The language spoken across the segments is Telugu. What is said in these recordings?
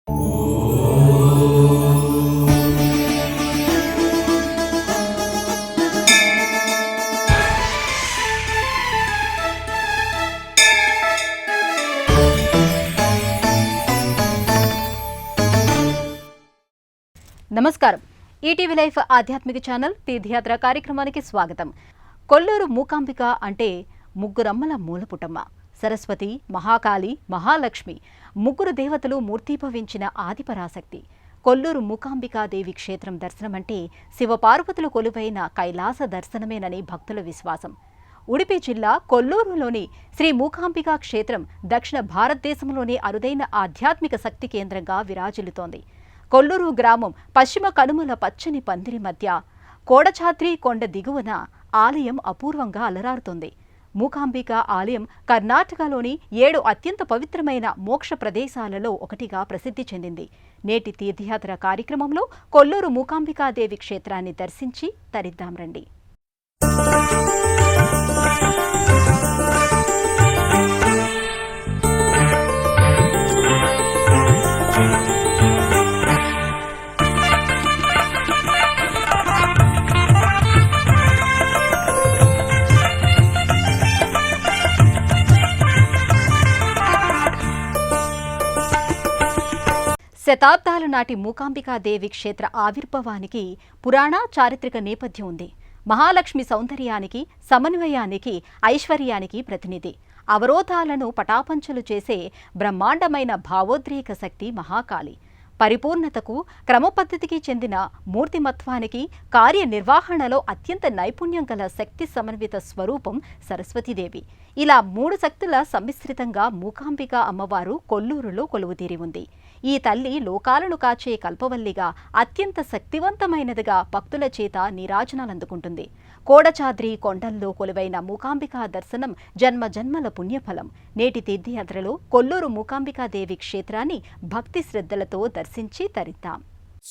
నమస్కారం. ఈటీవీ లైఫ్ ఆధ్యాత్మిక ఛానల్ తీర్థయాత్ర కార్యక్రమానికి స్వాగతం. కొల్లూరు మూకాంబిక అంటే ముగ్గురమ్మల మూలపుటమ్మ. సరస్వతి, మహాకాళి, మహాలక్ష్మి ముగ్గురు దేవతలు మూర్తీభవించిన ఆదిపరాశక్తి. కొల్లూరు మూకాంబికాదేవి క్షేత్రం దర్శనమంటే శివపార్వతులు కొలువైన కైలాస దర్శనమేనని భక్తుల విశ్వాసం. ఉడిపి జిల్లా కొల్లూరులోని శ్రీ మూకాంబికా క్షేత్రం దక్షిణ భారతదేశంలోని అరుదైన ఆధ్యాత్మిక శక్తి కేంద్రంగా విరాజిల్లుతోంది. కొల్లూరు గ్రామం పశ్చిమ కనుమల పచ్చని పందిరి మధ్య కోడచాద్రి కొండ దిగువన ఆలయం అపూర్వంగా అలరారుతోంది. మూకాంబిక ఆలయం కర్ణాటకలోని 7 అత్యంత పవిత్రమైన మోక్ష ప్రదేశాలలో ఒకటిగా ప్రసిద్ధి చెందింది. నేటి తీర్థయాత్ర కార్యక్రమంలో కొల్లూరు మూకాంబికాదేవి క్షేత్రాన్ని దర్శించి తరిద్దాం రండి. శతాబ్దాల నాటి మూకాంబికాదేవి క్షేత్ర ఆవిర్భావానికి పురాణ చారిత్రక నేపథ్యం ఉంది. మహాలక్ష్మి సౌందర్యానికి, సమన్వయానికి, ఐశ్వర్యానికి ప్రతినిధి. అవరోధాలను పటాపంచలు చేసే బ్రహ్మాండమైన భావోద్రేక శక్తి మహాకాళి. పరిపూర్ణతకు, క్రమపద్ధతికి చెందిన మూర్తిమత్వానికి, కార్యనిర్వహణలో అత్యంత నైపుణ్యం గల శక్తి సమన్విత స్వరూపం సరస్వతీదేవి. ఇలా 3 శక్తుల సమ్మిశ్రితంగా మూకాంబిక అమ్మవారు కొల్లూరులో కొలువుతీరి ఉంది. ఈ తల్లి లోకాలను కాచే కల్పవల్లిగా, అత్యంత శక్తివంతమైనదిగా భక్తుల చేత నీరాజనాలందుకుంటుంది. కోడచాద్రి కొండల్లో కొలువైన మూకాంబికా దర్శనం జన్మజన్మల పుణ్యఫలం. నేటి తీర్థయాత్రలో కొల్లూరు మూకాంబికాదేవి క్షేత్రాన్ని భక్తి శ్రద్ధలతో దర్శించి తరిద్దాం.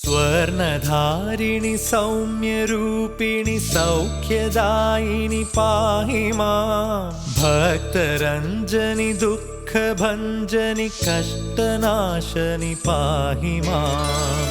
స్వర్ణధారిణి సౌమ్యరూపిణి సౌఖ్యదాయిని పాహి మాం. భక్తరంజని దుఃఖభంజని కష్టనాశని పాహి మాం.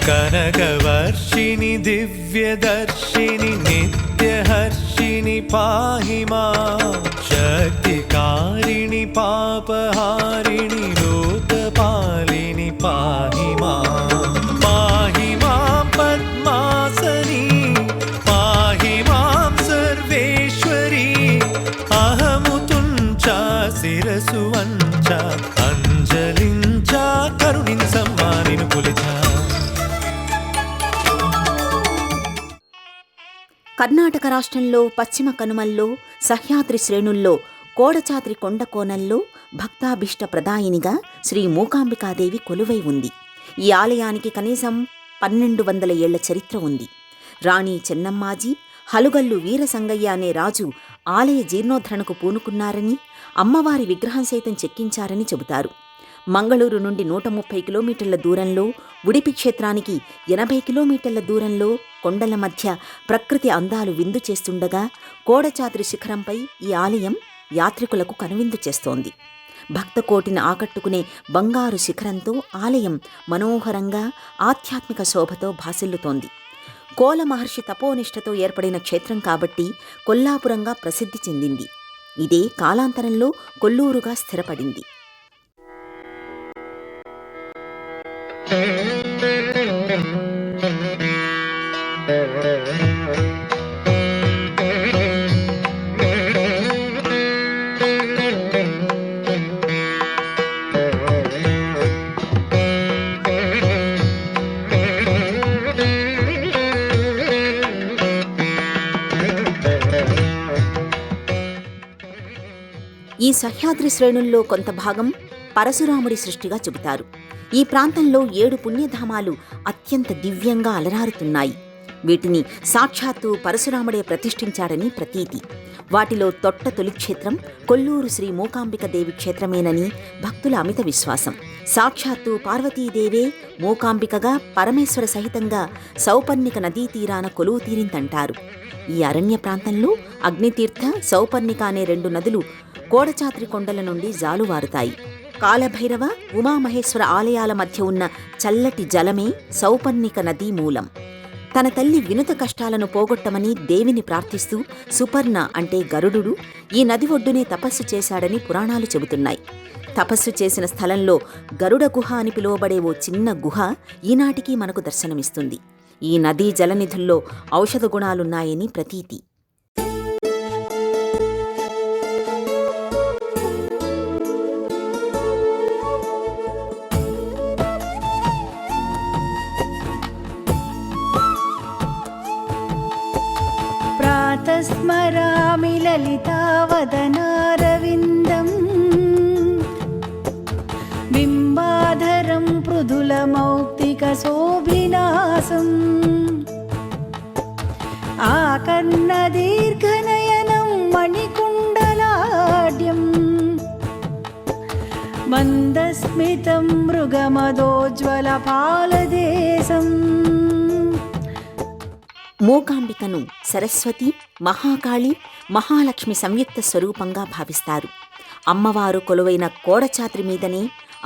కనకవర్షిణి దివ్యదర్శిని నిత్యహర్షిని పాహి మాం. శక్తికారిణి పాపహారిణి లోకపాలిని పాహి మాం. పాహి మాం పద్మాసని పాహి మాం సర్వేశ్వరి. అహముతుంచ శిరసు వంచ అంజలించ కరుణించమ్మా నిన్ను కొలిచా. కర్ణాటక రాష్ట్రంలో పశ్చిమ కనుమల్లో సహ్యాద్రి శ్రేణుల్లో కోడచాద్రి కొండ కోణంలో భక్తాభిష్ట ప్రదాయినిగా శ్రీ మూకాంబికాదేవి కొలువై ఉంది. ఈ ఆలయానికి కనీసం 1200 ఏళ్ల చరిత్ర ఉంది. రాణి చెన్నమ్మాజీ, హలుగల్లు వీరసంగయ్య అనే రాజు ఆలయ జీర్ణోద్ధరణకు పూనుకున్నారని, అమ్మవారి విగ్రహం సైతం చెక్కించారని చెబుతారు. మంగళూరు నుండి 130 కిలోమీటర్ల దూరంలో, ఉడిపి క్షేత్రానికి 80 కిలోమీటర్ల దూరంలో కొండల మధ్య ప్రకృతి అందాలు విందు చేస్తుండగా కోడచాద్రి శిఖరంపై ఈ ఆలయం యాత్రికులకు కనువిందు చేస్తోంది. భక్తకోటిని ఆకట్టుకునే బంగారు శిఖరంతో ఆలయం మనోహరంగా ఆధ్యాత్మిక శోభతో భాసిల్లుతోంది. కోల మహర్షి తపోనిష్టతో ఏర్పడిన క్షేత్రం కాబట్టి కొల్లాపురంగా ప్రసిద్ధి చెందింది. ఇదే కాలాంతరంలో కొల్లూరుగా స్థిరపడింది. ఈ సహ్యాద్రి శ్రేణుల్లో కొంత భాగం పరశురాముడి సృష్టిగా చెబుతారు. ఈ ప్రాంతంలో 7 పుణ్యధామాలు అత్యంత దివ్యంగా అలరారుతున్నాయి. వీటిని సాక్షాత్తు పరశురాముడే ప్రతిష్ఠించాడని ప్రతీతి. వాటిలో తొలి క్షేత్రం కొల్లూరు శ్రీ మూకాంబిక దేవి క్షేత్రమేనని భక్తుల అమిత విశ్వాసం. సాక్షాత్తు పార్వతీదేవే మూకాంబికగా పరమేశ్వర సహితంగా సౌపర్ణిక నదీ తీరాన కొలువు తీరిందంటారు. ఈ అరణ్య ప్రాంతంలో అగ్నితీర్థ, సౌపర్ణిక అనే 2 నదులు కోడచాత్రి కొండల నుండి జాలువారుతాయి. కాలభైరవ, ఉమామహేశ్వర ఆలయాల మధ్య ఉన్న చల్లటి జలమే సౌపర్ణిక నదీ మూలం. తన తల్లి వినుత కష్టాలను పోగొట్టమని దేవిని ప్రార్థిస్తూ సుపర్ణ అంటే గరుడు ఈ నది ఒడ్డునే తపస్సు చేశాడని పురాణాలు చెబుతున్నాయి. తపస్సు చేసిన స్థలంలో గరుడ గుహ అని పిలువబడే ఓ చిన్న గుహ ఈనాటికి మనకు దర్శనమిస్తుంది. ఈ నదీ జలనిధుల్లో ఔషధ గుణాలున్నాయని ప్రతీతి. స్మరామి లలితావదనారవిందం బింబాధరం పృథులమౌక్తిక శోభినాసం ఆకర్ణదీర్ఘనయనం మణికుండలాఢ్యం మందస్మితం మృగమదోజ్వల పాలదేశం. మూకాంబికను సరస్వతి, మహాకాళి, మహాలక్ష్మి సంయుక్త స్వరూపంగా భావిస్తారు. అమ్మవారు కొలువైన కోడచాత్రి మీదనే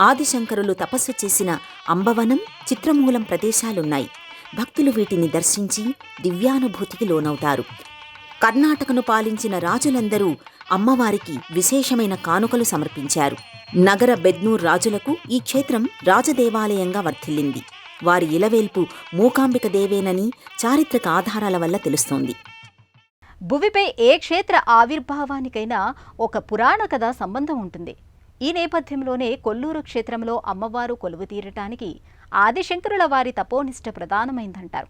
ఆదిశంకరులు తపస్సు చేసిన అంబవనం, చిత్రమూలం ప్రదేశాలున్నాయి. భక్తులు వీటిని దర్శించి దివ్యానుభూతికి లోనవుతారు. కర్ణాటకను పాలించిన రాజులందరూ అమ్మవారికి విశేషమైన కానుకలు సమర్పించారు. నగర బెద్నూర్ రాజులకు ఈ క్షేత్రం రాజదేవాలయంగా వర్ధిల్లింది. వారి ఇలవేల్పు మూకాంబిక దేవేనని చారిత్రక ఆధారాల వల్ల తెలుస్తోంది. భువిపై ఏ క్షేత్ర ఆవిర్భావానికైనా ఒక పురాణ కథ సంబంధం ఉంటుంది. ఈ నేపథ్యంలోనే కొల్లూరు క్షేత్రంలో అమ్మవారు కొలువు తీరటానికి ఆదిశంకరుల వారి తపోనిష్ట ప్రధానమైందంటారు.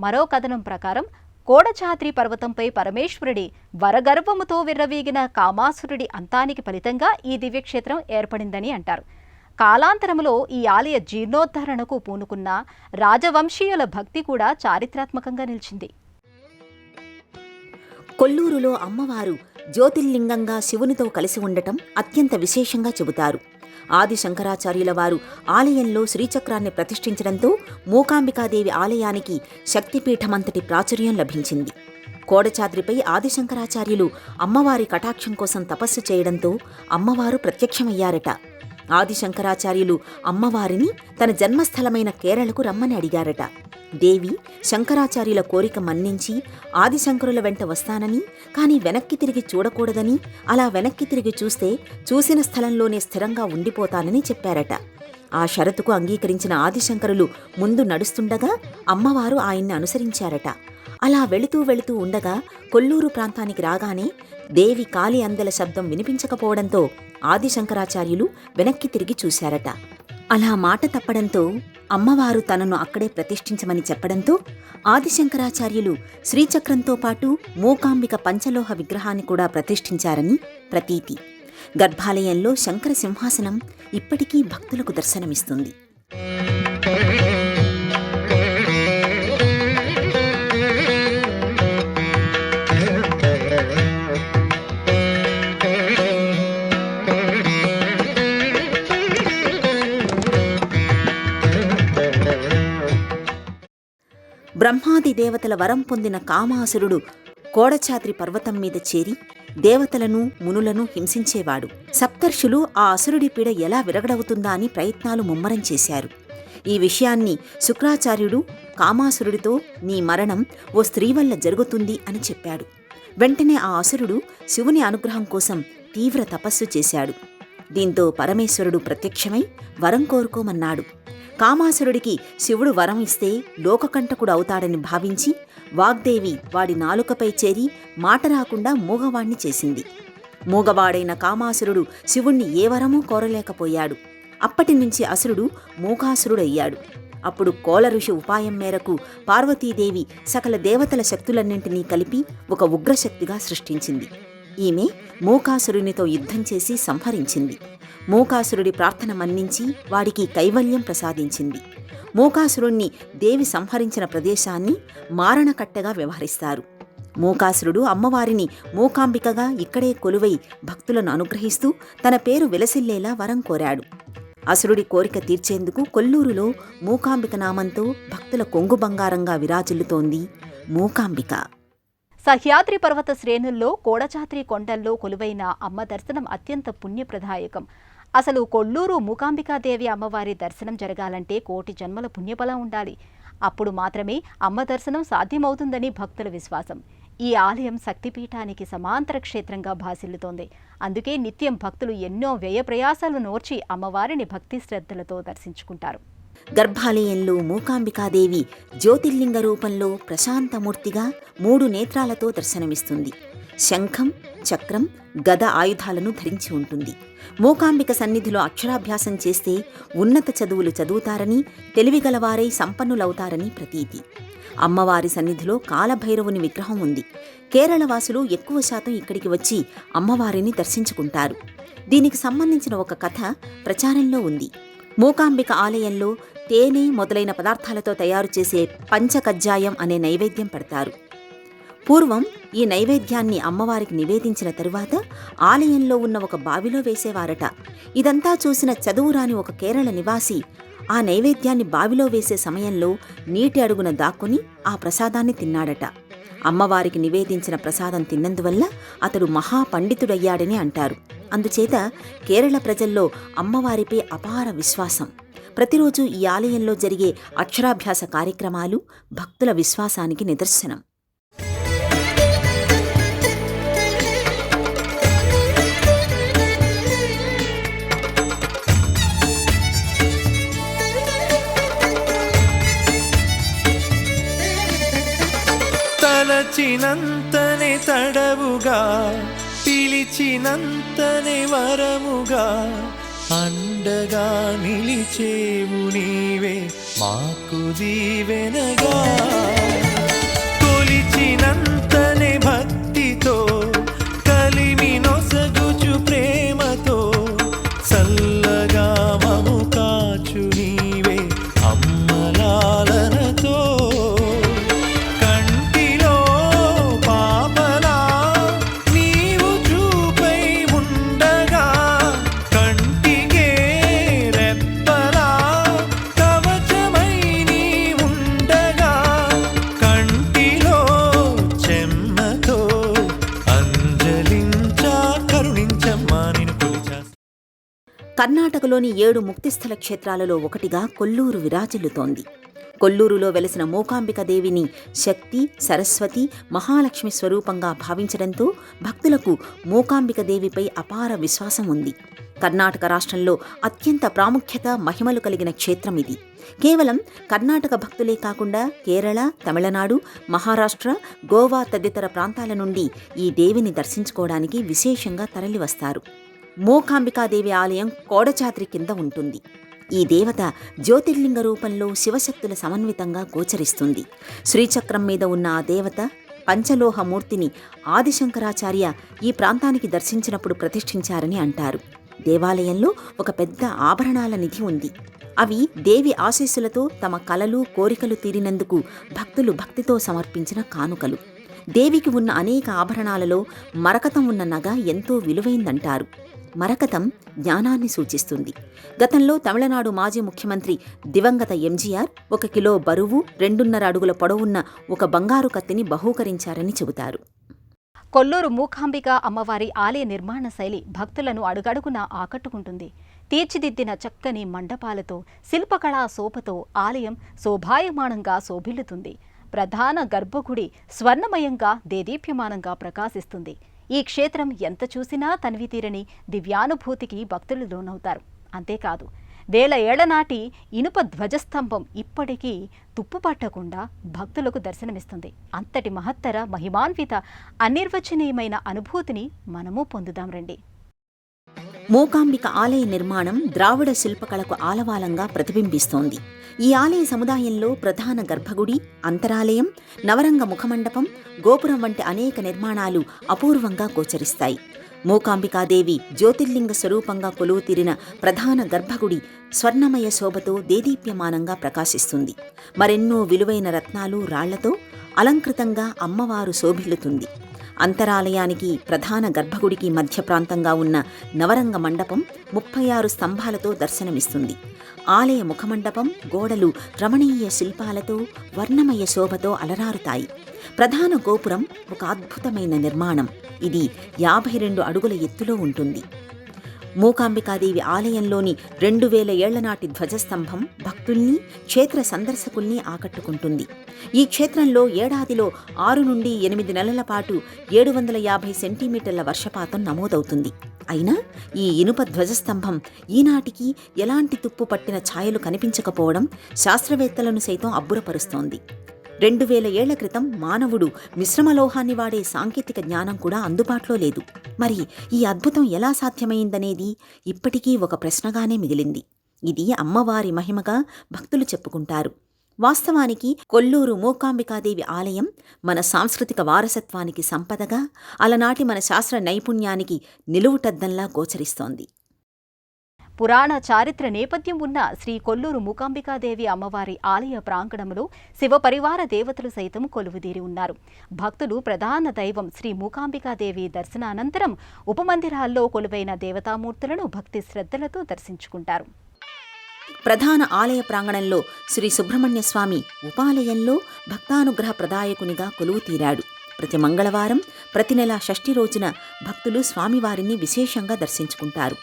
మరో కథనం ప్రకారం కోడచాత్రి పర్వతంపై పరమేశ్వరుడి వరగర్వముతో విర్రవీగిన కామాసురుడి అంతానికి ఫలితంగా ఈ దివ్యక్షేత్రం ఏర్పడిందని అంటారు. కాలాంతరంలో ఈ ఆలయ జీర్ణోద్ధరణకు పూనుకున్న రాజవంశీయుల భక్తి కూడా చారిత్రాత్మకంగా నిలిచింది. కొల్లూరులో అమ్మవారు జ్యోతిర్లింగంగా శివునితో కలిసి ఉండటం అత్యంత విశేషంగా చెబుతారు. ఆది శంకరాచార్యుల వారు ఆలయంలో శ్రీచక్రాన్ని ప్రతిష్ఠించడంతో మూకాంబికాదేవి ఆలయానికి శక్తిపీఠమంతటి ప్రాచుర్యం లభించింది. కోడచాద్రిపై ఆదిశంకరాచార్యులు అమ్మవారి కటాక్షం కోసం తపస్సు చేయడంతో అమ్మవారు ప్రత్యక్షమయ్యారట. ఆదిశంకరాచార్యులు అమ్మవారిని తన జన్మస్థలమైన కేరళకు రమ్మని అడిగారట. దేవి శంకరాచార్యుల కోరిక మన్నించి ఆదిశంకరుల వెంట వస్తానని, కాని వెనక్కి తిరిగి చూడకూడదని, అలా వెనక్కి తిరిగి చూస్తే చూసిన స్థలంలోనే స్థిరంగా ఉండిపోతానని చెప్పారట. ఆ షరతుకు అంగీకరించిన ఆదిశంకరులు ముందు నడుస్తుండగా అమ్మవారు ఆయన్ని అనుసరించారట. అలా వెళుతూ వెళుతూ ఉండగా కొల్లూరు ప్రాంతానికి రాగానే దేవి కాలి అందెల శబ్దం వినిపించకపోవడంతో ఆదిశంకరాచార్యులు వెనక్కి తిరిగి చూశారట. అలా మాట తప్పడంతో అమ్మవారు తనను అక్కడే ప్రతిష్ఠించమని చెప్పడంతో ఆదిశంకరాచార్యులు శ్రీచక్రంతో పాటు మూకాంబిక పంచలోహ విగ్రహాన్ని కూడా ప్రతిష్ఠించారని ప్రతీతి. గర్భాలయంలో శంకర సింహాసనం ఇప్పటికీ భక్తులకు దర్శనమిస్తుంది. బ్రహ్మాది దేవతల వరం పొందిన కామాసురుడు కోడచాద్రి పర్వతం మీద చేరి దేవతలను, మునులను హింసించేవాడు. సప్తర్షులు ఆ అసురుడి పీడ ఎలా విరగడవుతుందా అని ప్రయత్నాలు ముమ్మరం చేశారు. ఈ విషయాన్ని శుక్రాచార్యుడు కామాసురుడితో నీ మరణం ఓ స్త్రీ వల్ల జరుగుతుంది అని చెప్పాడు. వెంటనే ఆ అసురుడు శివుని అనుగ్రహం కోసం తీవ్ర తపస్సు చేశాడు. దీంతో పరమేశ్వరుడు ప్రత్యక్షమై వరం కోరుకోమన్నాడు. కామాసురుడికి శివుడు వరం ఇస్తే లోకకంటకుడు అవుతాడని భావించి వాగ్దేవి వాడి నాలుకపై చేరి మాట రాకుండా మూగవాణ్ణి చేసింది. మూగవాడైన కామాసురుడు శివుణ్ణి ఏ వరమూ కోరలేకపోయాడు. అప్పటినుంచి అసురుడు మూకాసురుడయ్యాడు. అప్పుడు కోల ఋషి ఉపాయం మేరకు పార్వతీదేవి సకల దేవతల శక్తులన్నింటినీ కలిపి ఒక ఉగ్రశక్తిగా సృష్టించింది. ఈమె మూకాసురునితో యుద్ధం చేసి సంహరించింది. మూకాసురుడి ప్రార్థన మన్నించి వాడికి కైవల్యం ప్రసాదించింది. మూకాసురుణ్ణి దేవి సంహరించిన ప్రదేశాన్ని మారణకట్టగా వ్యవహరిస్తారు. మూకాసురుడు అమ్మవారిని మూకాంబికగా ఇక్కడే కొలువై భక్తులను అనుగ్రహిస్తూ తన పేరు విలసిల్లేలా వరం కోరాడు. అసురుడి కోరిక తీర్చేందుకు కొల్లూరులో మూకాంబిక నామంతో భక్తుల కొంగు బంగారంగా విరాజిల్లుతోంది మూకాంబిక. సహ్యాద్రి పర్వత శ్రేణుల్లో కోడచాద్రి కొండల్లో కొలువైన అమ్మ దర్శనం అత్యంత పుణ్యప్రదాయకం. అసలు కొల్లూరు మూకాంబికాదేవి అమ్మవారి దర్శనం జరగాలంటే కోటి జన్మల పుణ్యబలం ఉండాలి. అప్పుడు మాత్రమే అమ్మ దర్శనం సాధ్యమవుతుందని భక్తుల విశ్వాసం. ఈ ఆలయం శక్తిపీఠానికి సమాంతర క్షేత్రంగా భాసిల్లుతోంది. అందుకే నిత్యం భక్తులు ఎన్నో వ్యయ ప్రయాసాలు నోర్చి అమ్మవారిని భక్తి శ్రద్ధలతో దర్శించుకుంటారు. గర్భాలయంలో మూకాంబికాదేవి జ్యోతిర్లింగ రూపంలో ప్రశాంతమూర్తిగా 3 నేత్రాలతో దర్శనమిస్తుంది. శంఖం, చక్రం, గద ఆయుధాలను ధరించి ఉంటుంది. మూకాంబిక సన్నిధిలో అక్షరాభ్యాసం చేస్తే ఉన్నత చదువులు చదువుతారని, తెలివిగలవారై సంపన్నులవుతారని ప్రతీతి. అమ్మవారి సన్నిధిలో కాలభైరవుని విగ్రహం ఉంది. కేరళ వాసులు ఎక్కువ శాతం ఇక్కడికి వచ్చి అమ్మవారిని దర్శించుకుంటారు. దీనికి సంబంధించిన ఒక కథ ప్రచారంలో ఉంది. మూకాంబిక ఆలయంలో తేనె మొదలైన పదార్థాలతో తయారు చేసే పంచకజ్జాయం అనే నైవేద్యం పెడతారు. పూర్వం ఈ నైవేద్యాన్ని అమ్మవారికి నివేదించిన తరువాత ఆలయంలో ఉన్న ఒక బావిలో వేసేవారట. ఇదంతా చూసిన చదువురాని ఒక కేరళ నివాసి ఆ నైవేద్యాన్ని బావిలో వేసే సమయంలో నీటి అడుగున దాక్కుని ఆ ప్రసాదాన్ని తిన్నాడట. అమ్మవారికి నివేదించిన ప్రసాదం తిన్నందువల్ల అతడు మహాపండితుడయ్యాడని అంటారు. అందుచేత కేరళ ప్రజల్లో అమ్మవారిపై అపార విశ్వాసం. ప్రతిరోజు ఈ ఆలయంలో జరిగే అక్షరాభ్యాస కార్యక్రమాలు భక్తుల విశ్వాసానికి నిదర్శనం. తలచినంతనే తడవుగా, పిలిచినంతనే వరముగా, అండగా నిలిచేవు నీవే మాకు దీవెనగా. కొలిచినంతనే భక్తితో, కలిమి నొసగుచు ప్రేమతో, చల్లగా మము కాచు నీవే అమ్మలాలనతో. కర్ణాటకలోని 7 ముక్తిస్థల క్షేత్రాలలో ఒకటిగా కొల్లూరు విరాజిల్లుతోంది. కొల్లూరులో వెలసిన మూకాంబికాదేవిని శక్తి, సరస్వతి, మహాలక్ష్మి స్వరూపంగా భావించడంతో భక్తులకు మూకాంబికాదేవిపై అపార విశ్వాసం ఉంది. కర్ణాటక రాష్ట్రంలో అత్యంత ప్రాముఖ్యత, మహిమలు కలిగిన క్షేత్రం ఇది. కేవలం కర్ణాటక భక్తులే కాకుండా కేరళ, తమిళనాడు, మహారాష్ట్ర, గోవా తదితర ప్రాంతాల నుండి ఈ దేవిని దర్శించుకోవడానికి విశేషంగా తరలివస్తారు. మూకాంబికాదేవి ఆలయం కోడచాద్రి కింద ఉంటుంది. ఈ దేవత జ్యోతిర్లింగ రూపంలో శివశక్తుల సమన్వితంగా గోచరిస్తుంది. శ్రీచక్రం మీద ఉన్న ఆ దేవత పంచలోహమూర్తిని ఆదిశంకరాచార్య ఈ ప్రాంతానికి దర్శించినప్పుడు ప్రతిష్ఠించారని అంటారు. దేవాలయంలో ఒక పెద్ద ఆభరణాల నిధి ఉంది. అవి దేవి ఆశీస్సులతో తమ కలలు, కోరికలు తీరినందుకు భక్తులు భక్తితో సమర్పించిన కానుకలు. దేవికి ఉన్న అనేక ఆభరణాలలో మరకతం ఉన్న నగ ఎంతో విలువైందంటారు. మరకతం జ్ఞానాన్ని సూచిస్తుంది. గతంలో తమిళనాడు మాజీ ముఖ్యమంత్రి దివంగత ఎంజీఆర్ 1 కిలో బరువు, 2.5 అడుగుల పొడవున్న ఒక బంగారు కత్తిని బహూకరించారని చెబుతారు. కొల్లూరు మూకాంబిక అమ్మవారి ఆలయ నిర్మాణ శైలి భక్తులను అడుగడుగునా ఆకట్టుకుంటుంది. తీర్చిదిద్దిన చక్కని మండపాలతో, శిల్పకళా శోభతో ఆలయం శోభాయమానంగా శోభిల్లుతుంది. ప్రధాన గర్భగుడి స్వర్ణమయంగా, దేదీప్యమానంగా ప్రకాశిస్తుంది. ఈ క్షేత్రం ఎంత చూసినా తనివితీరని దివ్యానుభూతికి భక్తులు లోనవుతారు. అంతేకాదు, 1000 ఏళ్ల నాటి ఇనుప ధ్వజస్తంభం ఇప్పటికీ తుప్పుపట్టకుండా భక్తులకు దర్శనమిస్తుంది. అంతటి మహత్తర, మహిమాన్విత, అనిర్వచనీయమైన అనుభూతిని మనము పొందుదాం రండి. మూకాంబిక ఆలయ నిర్మాణం ద్రావిడ శిల్పకళకు ఆలవాలంగా ప్రతిబింబిస్తోంది. ఈ ఆలయ సముదాయంలో ప్రధాన గర్భగుడి, అంతరాలయం, నవరంగ ముఖమండపం, గోపురం వంటి అనేక నిర్మాణాలు అపూర్వంగా గోచరిస్తాయి. మూకాంబికాదేవి జ్యోతిర్లింగ స్వరూపంగా కొలువుతీరిన ప్రధాన గర్భగుడి స్వర్ణమయ శోభతో దేదీప్యమానంగా ప్రకాశిస్తుంది. మరెన్నో విలువైన రత్నాలు, రాళ్లతో అలంకృతంగా అమ్మవారు శోభిల్లుతుంది. అంతరాలయానికి ప్రధాన గర్భగుడికి మధ్య ప్రాంతంగా ఉన్న నవరంగ మండపం 36 స్తంభాలతో దర్శనమిస్తుంది. ఆలయ ముఖమండపం గోడలు రమణీయ శిల్పాలతో వర్ణమయ శోభతో అలరారుతాయి. ప్రధాన గోపురం ఒక అద్భుతమైన నిర్మాణం. ఇది 52 అడుగుల ఎత్తులో ఉంటుంది. మూకాంబికాదేవి ఆలయంలోని 2000 ఏళ్ల నాటి ధ్వజస్తంభం భక్తుల్ని, క్షేత్ర సందర్శకుల్ని ఆకట్టుకుంటుంది. ఈ క్షేత్రంలో ఏడాదిలో 6 నుండి 8 నెలల పాటు 750 సెంటీమీటర్ల వర్షపాతం నమోదవుతుంది. అయినా ఈ ఇనుప ధ్వజస్తంభం ఈనాటికి ఎలాంటి తుప్పు పట్టిన ఛాయలు కనిపించకపోవడం శాస్త్రవేత్తలను సైతం అబ్బురపరుస్తోంది. 2000 ఏళ్ల క్రితం మానవుడు మిశ్రమలోహాన్ని వాడే సాంకేతిక జ్ఞానం కూడా అందుబాటులో లేదు. మరి ఈ అద్భుతం ఎలా సాధ్యమైందనేది ఇప్పటికీ ఒక ప్రశ్నగానే మిగిలింది. ఇది అమ్మవారి మహిమగా భక్తులు చెప్పుకుంటారు. వాస్తవానికి కొల్లూరు మూకాంబికాదేవి ఆలయం మన సాంస్కృతిక వారసత్వానికి సంపదగా, అలనాటి మన శాస్త్ర నైపుణ్యానికి నిలువుటద్దంలా గోచరిస్తోంది. పురాణ చారిత్ర నేపథ్యం ఉన్న శ్రీ కొల్లూరు మూకాంబికాదేవి అమ్మవారి ఆలయ ప్రాంగణంలో శివపరివార దేవతలు సైతం కొలువుదీరి ఉన్నారు. భక్తులు ప్రధాన దైవం శ్రీ మూకాంబికాదేవి దర్శనానంతరం ఉపమందిరాల్లో కొలువైన దేవతామూర్తులను భక్తి శ్రద్ధలతో దర్శించుకుంటారు. ప్రధాన ఆలయ ప్రాంగణంలో శ్రీ సుబ్రహ్మణ్య స్వామి ఉపాలయంలో భక్తానుగ్రహ ప్రదాయకునిగా కొలువు తీరాడు. ప్రతి మంగళవారం, ప్రతి నెల షష్ఠి రోజున భక్తులు స్వామివారిని విశేషంగా దర్శించుకుంటారు.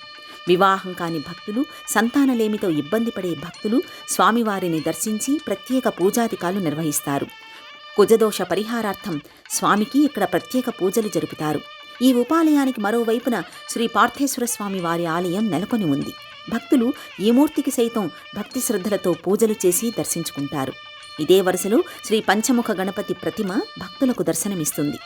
వివాహం కాని భక్తులు, సంతానలేమితో ఇబ్బంది పడే భక్తులు స్వామివారిని దర్శించి ప్రత్యేక పూజాధికాలు నిర్వహిస్తారు. కుజదోష పరిహారార్థం స్వామికి ఇక్కడ ప్రత్యేక పూజలు జరుపుతారు. ఈ ఉపాలయానికి మరోవైపున శ్రీ పార్థేశ్వర స్వామి వారి ఆలయం నెలకొని ఉంది. భక్తులు ఈ మూర్తికి సైతం భక్తి శ్రద్ధలతో పూజలు చేసి దర్శించుకుంటారు. ఇదే వరుసలో శ్రీ పంచముఖ గణపతి ప్రతిమ భక్తులకు దర్శనమిస్తుంది.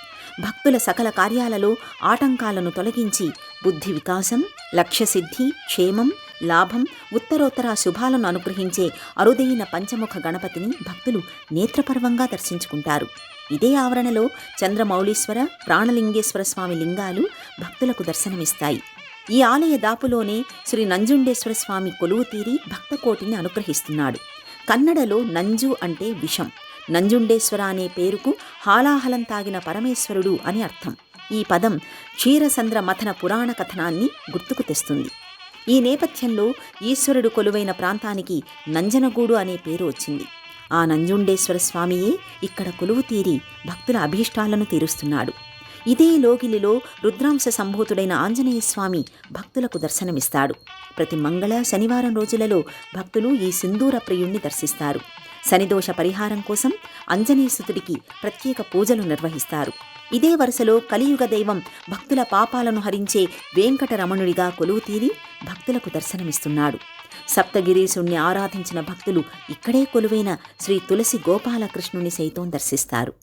భక్తుల సకల కార్యాలలో ఆటంకాలను తొలగించి బుద్ధి వికాసం, లక్ష్యసిద్ధి, క్షేమం, లాభం, ఉత్తరోత్తర శుభాలను అనుగ్రహించే అరుదైన పంచముఖ గణపతిని భక్తులు నేత్రపర్వంగా దర్శించుకుంటారు. ఇదే ఆవరణలో చంద్రమౌళీశ్వర, ప్రాణలింగేశ్వర స్వామి లింగాలు భక్తులకు దర్శనమిస్తాయి. ఈ ఆలయ దాపులోనే శ్రీ నంజుండేశ్వర స్వామి కొలువు తీరి భక్తకోటిని అనుగ్రహిస్తున్నాడు. కన్నడలో నంజు అంటే విషం, నంజుండేశ్వర అనే పేరుకు హాలాహలం తాగిన పరమేశ్వరుడు అని అర్థం. ఈ పదం క్షీరసంద్ర మథన పురాణ కథనాన్ని గుర్తుకు తెస్తుంది. ఈ నేపథ్యంలో ఈశ్వరుడు కొలువైన ప్రాంతానికి నంజనగూడు అనే పేరు వచ్చింది. ఆ నంజుండేశ్వర స్వామియే ఇక్కడ కొలువు తీరి భక్తుల అభీష్టాలను తీరుస్తున్నాడు. ఇదే లోగిలిలో రుద్రాంశ సంభూతుడైన ఆంజనేయ స్వామి భక్తులకు దర్శనమిస్తాడు. ప్రతి మంగళ, శనివారం రోజులలో భక్తులు ఈ సింధూర ప్రియుణ్ణి దర్శిస్తారు. శనిదోష పరిహారం కోసం ఆంజనేయసుతుడికి ప్రత్యేక పూజలు నిర్వహిస్తారు. ఇదే వరుసలో కలియుగ దైవం భక్తుల పాపాలను హరించే వెంకటరమణుడిగా కొలువు తీరి భక్తులకు దర్శనమిస్తున్నాడు. సప్తగిరీశుణ్ణి ఆరాధించిన భక్తులు ఇక్కడే కొలువైన శ్రీ తులసి గోపాలకృష్ణుని సైతం దర్శిస్తారు.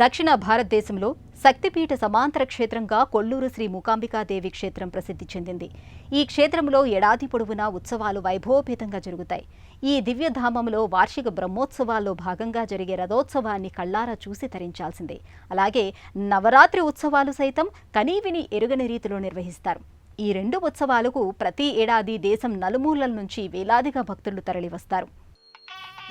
దక్షిణ భారతదేశంలో శక్తిపీఠ సమాంతర క్షేత్రంగా కొల్లూరు శ్రీ మూకాంబికాదేవి క్షేత్రం ప్రసిద్ధి చెందింది. ఈ క్షేత్రంలో ఏడాది పొడవునా ఉత్సవాలు వైభవోపేతంగా జరుగుతాయి. ఈ దివ్యధామంలో వార్షిక బ్రహ్మోత్సవాల్లో భాగంగా జరిగే రథోత్సవాన్ని కళ్లారా చూసి తరించాల్సిందే. అలాగే నవరాత్రి ఉత్సవాలు సైతం కనీవిని ఎరుగని రీతిలో నిర్వహిస్తారు. ఈ 2 ఉత్సవాలకు ప్రతి ఏడాది దేశం నలుమూలల నుంచి వేలాదిగా భక్తులు తరలివస్తారు.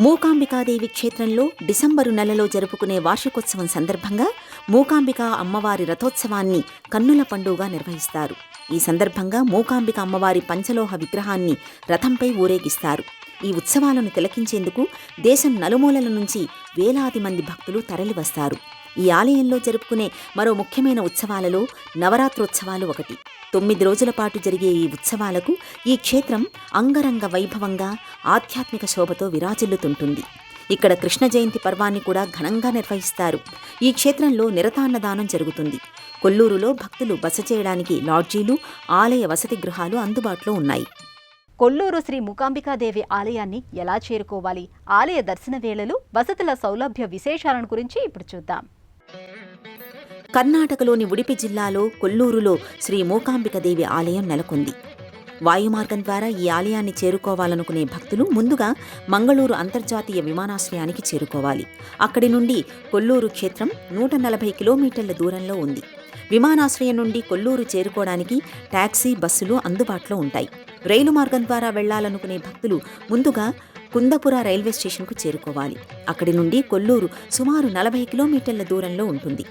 మూకాంబికాదేవి క్షేత్రంలో డిసెంబరు నెలలో జరుపుకునే వార్షికోత్సవం సందర్భంగా మూకాంబిక అమ్మవారి రథోత్సవాన్ని కన్నుల పండుగగా నిర్వహిస్తారు. ఈ సందర్భంగా మూకాంబిక అమ్మవారి పంచలోహ విగ్రహాన్ని రథంపై ఊరేగిస్తారు. ఈ ఉత్సవాలను తిలకించేందుకు దేశం నలుమూలల నుంచి వేలాది మంది భక్తులు తరలివస్తారు. ఈ ఆలయంలో జరుపుకునే మరో ముఖ్యమైన ఉత్సవాలలో నవరాత్రోత్సవాలు ఒకటి. 9 రోజుల పాటు జరిగే ఈ ఉత్సవాలకు ఈ క్షేత్రం అంగరంగ వైభవంగా ఆధ్యాత్మిక శోభతో విరాజిల్లుతుంటుంది. ఇక్కడ కృష్ణ జయంతి పర్వాన్ని కూడా ఘనంగా నిర్వహిస్తారు. ఈ క్షేత్రంలో నిరతాన్నదానం జరుగుతుంది. కొల్లూరులో భక్తులు బస చేయడానికి లాడ్జీలు, ఆలయ వసతి గృహాలు అందుబాటులో ఉన్నాయి. కొల్లూరు శ్రీ మూకాంబికాదేవి ఆలయాన్ని ఎలా చేరుకోవాలి, ఆలయ దర్శన వేళలు, వసతుల సౌలభ్య విశేషాలను గురించి ఇప్పుడు చూద్దాం. కర్ణాటకలోని ఉడిపి జిల్లాలో కొల్లూరులో శ్రీ మూకాంబికాదేవి ఆలయం నెలకొంది. వాయుమార్గం ద్వారా ఈ ఆలయాన్ని చేరుకోవాలనుకునే భక్తులు ముందుగా మంగళూరు అంతర్జాతీయ విమానాశ్రయానికి చేరుకోవాలి. అక్కడి నుండి కొల్లూరు క్షేత్రం 140 కిలోమీటర్ల దూరంలో ఉంది. విమానాశ్రయం నుండి కొల్లూరు చేరుకోవడానికి టాక్సీ, బస్సులు అందుబాటులో ఉంటాయి. రైలు మార్గం ద్వారా వెళ్లాలనుకునే భక్తులు ముందుగా కుందపుర రైల్వే స్టేషన్కు చేరుకోవాలి. అక్కడి నుండి కొల్లూరు సుమారు 40 కిలోమీటర్ల దూరంలో ఉంటుంది.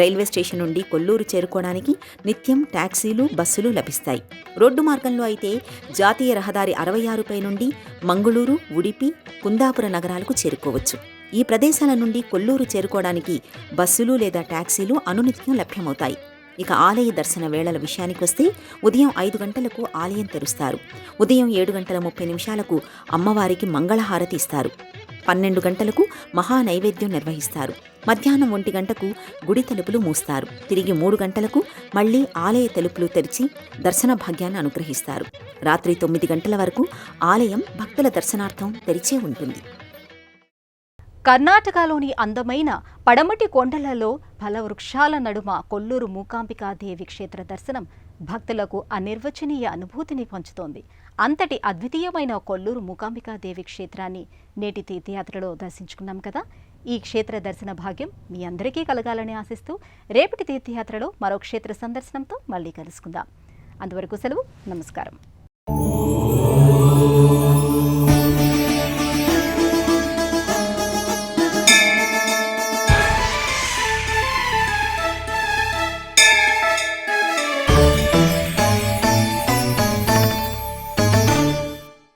రైల్వే స్టేషన్ నుండి కొల్లూరు చేరుకోవడానికి నిత్యం టాక్సీలు, బస్సులు లభిస్తాయి. రోడ్డు మార్గంలో అయితే జాతీయ రహదారి 66పై నుండి మంగళూరు, ఉడిపి, కుందాపుర నగరాలకు చేరుకోవచ్చు. ఈ ప్రదేశాల నుండి కొల్లూరు చేరుకోవడానికి బస్సులు లేదా టాక్సీలు అనునిత్యం లభ్యమవుతాయి. ఇక ఆలయ దర్శన వేళల విషయానికొస్తే ఉదయం 5 గంటలకు ఆలయం తెరుస్తారు. ఉదయం 7:30 అమ్మవారికి మంగళహారతి ఇస్తారు. 12 గంటలకు మహా నైవేద్యం నిర్వహిస్తారు. మధ్యాహ్నం 1 గంటకు గుడి తలుపులు మూస్తారు. తిరిగి 3 గంటలకు మళ్లీ ఆలయ తలుపులు తెరిచి దర్శన భాగ్యాన్ని అనుగ్రహిస్తారు. రాత్రి 9 గంటల వరకు ఆలయం భక్తుల దర్శనార్థం తెరిచే ఉంటుంది. కర్ణాటకలోని అందమైన పడమటి కొండలలో ఫలవృక్షాల నడుమ కొల్లూరు మూకాంబికాదేవి క్షేత్ర దర్శనం భక్తులకు అనిర్వచనీయ అనుభూతిని పంచుతోంది. అంతటి అద్వితీయమైన కొల్లూరు మూకాంబికాదేవి క్షేత్రాన్ని నేటి తీర్థయాత్రలో దర్శించుకున్నాం కదా. ఈ క్షేత్ర దర్శన భాగ్యం మీ అందరికీ కలగాలని ఆశిస్తూ రేపటి తీర్థయాత్రలో మరో క్షేత్ర సందర్శనంతో మళ్ళీ కలుసుకుందాం. అంతవరకు సెలవు. నమస్కారం.